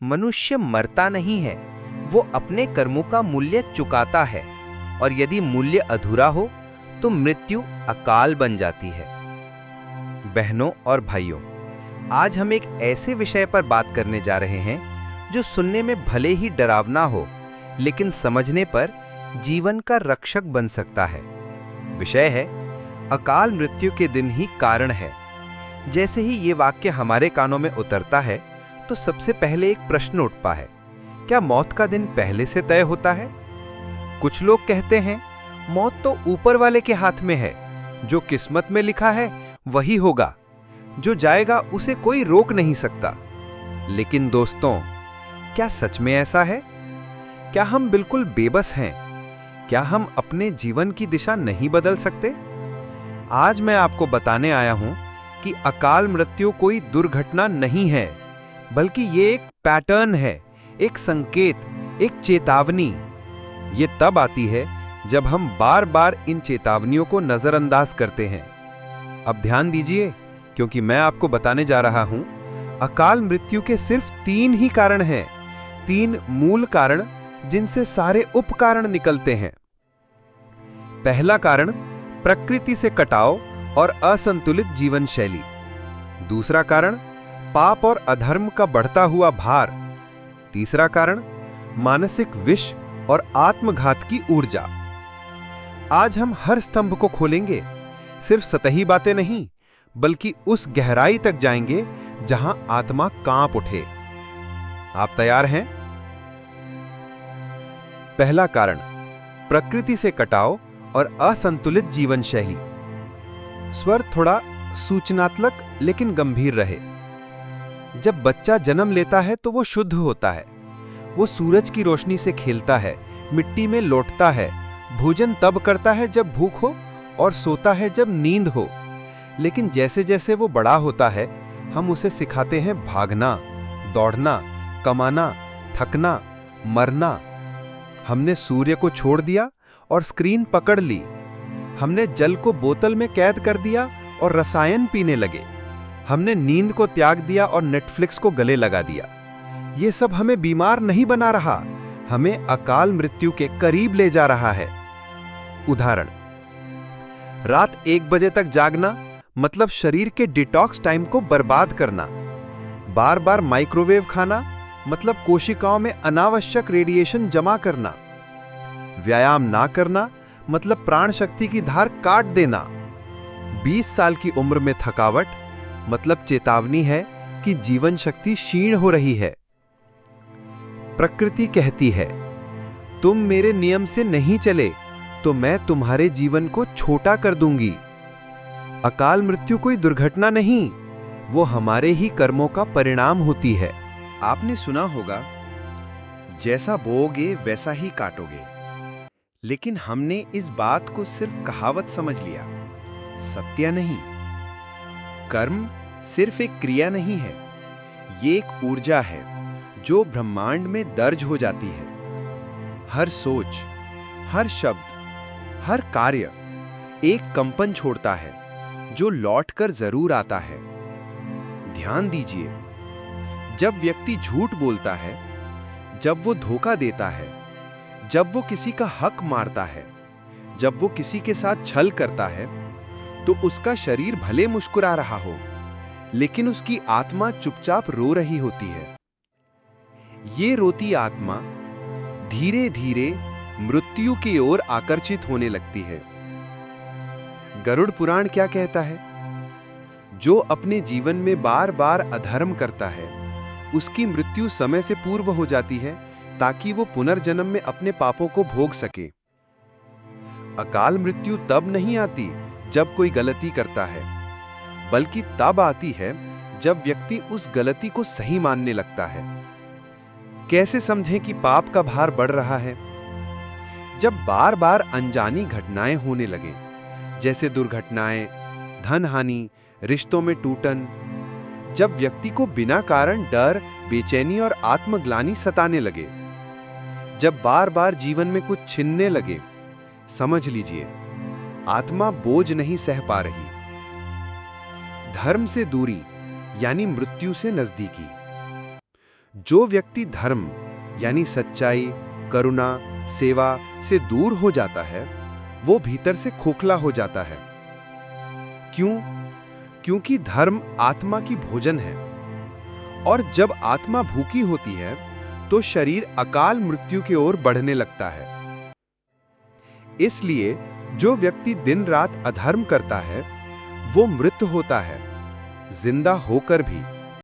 मनुष्य मरता नहीं है, वो अपने कर्मों का मूल्य चुकाता है, और यदि मूल्य अधूरा हो तो मृत्यु अकाल बन जाती है। बहनों और भाइयों, आज हम एक ऐसे विषय पर बात करने जा रहे हैं जो सुनने में भले ही डरावना हो, लेकिन समझने पर जीवन का रक्षक बन सकता है। विषय है अकाल मृत्यु के दिन ही कारण है। जैसे ही ये वाक्य हमारे कानों में उतरता है तो सबसे पहले एक प्रश्न उठता है, क्या मौत का दिन पहले से तय होता है? कुछ लोग कहते हैं मौत तो ऊपर वाले के हाथ में है, जो किस्मत में लिखा है वही होगा, जो जाएगा उसे कोई रोक नहीं सकता। लेकिन दोस्तों, क्या सच में ऐसा है? क्या हम बिल्कुल बेबस हैं? क्या हम अपने जीवन की दिशा नहीं बदल सकते? आज मैं आपको बताने आया हूं कि अकाल मृत्यु कोई दुर्घटना नहीं है, बल्कि ये एक पैटर्न है, एक संकेत, एक चेतावनी। ये तब आती है जब हम बार बार इन चेतावनियों को नजरअंदाज करते हैं। अब ध्यान दीजिए, क्योंकि मैं आपको बताने जा रहा हूं अकाल मृत्यु के सिर्फ 3 ही कारण हैं, 3 मूल कारण जिनसे सारे उपकारण निकलते हैं। पहला कारण प्रकृति से कटाव और असंतुलित जीवन शैली। दूसरा कारण पाप और अधर्म का बढ़ता हुआ भार। तीसरा कारण मानसिक विष और आत्मघात की ऊर्जा। आज हम हर स्तंभ को खोलेंगे, सिर्फ सतही बातें नहीं, बल्कि उस गहराई तक जाएंगे जहां आत्मा कांप उठे। आप तैयार हैं? पहला कारण प्रकृति से कटाव और असंतुलित जीवन शैली। स्वर थोड़ा सूचनात्मक लेकिन गंभीर रहे। जब बच्चा जन्म लेता है तो वो शुद्ध होता है। वो सूरज की रोशनी से खेलता है, मिट्टी में लौटता है, भोजन तब करता है जब भूख हो और सोता है जब नींद हो। लेकिन जैसे जैसे वो बड़ा होता है, हम उसे सिखाते हैं भागना, दौड़ना, कमाना, थकना, मरना। हमने सूर्य को छोड़ दिया और स्क्रीन पकड़ ली। हमने जल को बोतल में कैद कर दिया और रसायन पीने लगे। हमने नींद को त्याग दिया और नेटफ्लिक्स को गले लगा दिया। ये सब हमें बीमार नहीं बना रहा, हमें अकाल मृत्यु के करीब ले जा रहा है। उदाहरण, रात 1 बजे तक जागना मतलब शरीर के डिटॉक्स टाइम को बर्बाद करना। बार बार माइक्रोवेव खाना मतलब कोशिकाओं में अनावश्यक रेडिएशन जमा करना। व्यायाम ना करना मतलब प्राण शक्ति की धार काट देना। 20 साल की उम्र में थकावट मतलब चेतावनी है कि जीवन शक्ति क्षीण हो रही है। प्रकृति कहती है, तुम मेरे नियम से नहीं चले तो मैं तुम्हारे जीवन को छोटा कर दूंगी। अकाल मृत्यु कोई दुर्घटना नहीं, वो हमारे ही कर्मों का परिणाम होती है। आपने सुना होगा, जैसा बोओगे वैसा ही काटोगे। लेकिन हमने इस बात को सिर्फ कहावत समझ लिया, सत्य नहीं। कर्म सिर्फ एक क्रिया नहीं है, ये एक ऊर्जा है जो ब्रह्मांड में दर्ज हो जाती है। हर सोच, हर शब्द, हर कार्य एक कंपन छोड़ता है जो लौटकर जरूर आता है। ध्यान दीजिए, जब व्यक्ति झूठ बोलता है, जब वो धोखा देता है, जब वो किसी का हक मारता है, जब वो किसी के साथ छल करता है, तो उसका शरीर भले मुस्कुरा रहा हो, लेकिन उसकी आत्मा चुपचाप रो रही होती है। ये रोती आत्मा धीरे धीरे मृत्यु की ओर आकर्षित होने लगती है। गरुड़ पुराण क्या कहता है? जो अपने जीवन में बार बार अधर्म करता है, उसकी मृत्यु समय से पूर्व हो जाती है, ताकि वो पुनर्जन्म में अपने पापों को भोग सके। अकाल मृत्यु तब नहीं आती जब कोई गलती करता है, बल्कि तब आती है जब व्यक्ति उस गलती को सही मानने लगता है। कैसे समझें कि पाप का भार बढ़ रहा है? जब बार बार अनजानी घटनाएं होने लगें, जैसे दुर्घटनाएं, धन हानि, रिश्तों में टूटन। जब व्यक्ति को बिना कारण डर, बेचैनी और आत्मग्लानि सताने लगे, जब बार बार जीवन में कुछ छिनने लगे, समझ लीजिए आत्मा बोझ नहीं सह पा रही। धर्म से दूरी यानी मृत्यु से नजदीकी। जो व्यक्ति धर्म यानी सच्चाई, करुणा, सेवा से दूर हो जाता है, वो भीतर से खोखला हो जाता है। क्यों? क्योंकि धर्म आत्मा की भोजन है, और जब आत्मा भूखी होती है तो शरीर अकाल मृत्यु की ओर बढ़ने लगता है। इसलिए जो व्यक्ति दिन रात अधर्म करता है, वो मृत होता है, जिंदा होकर भी।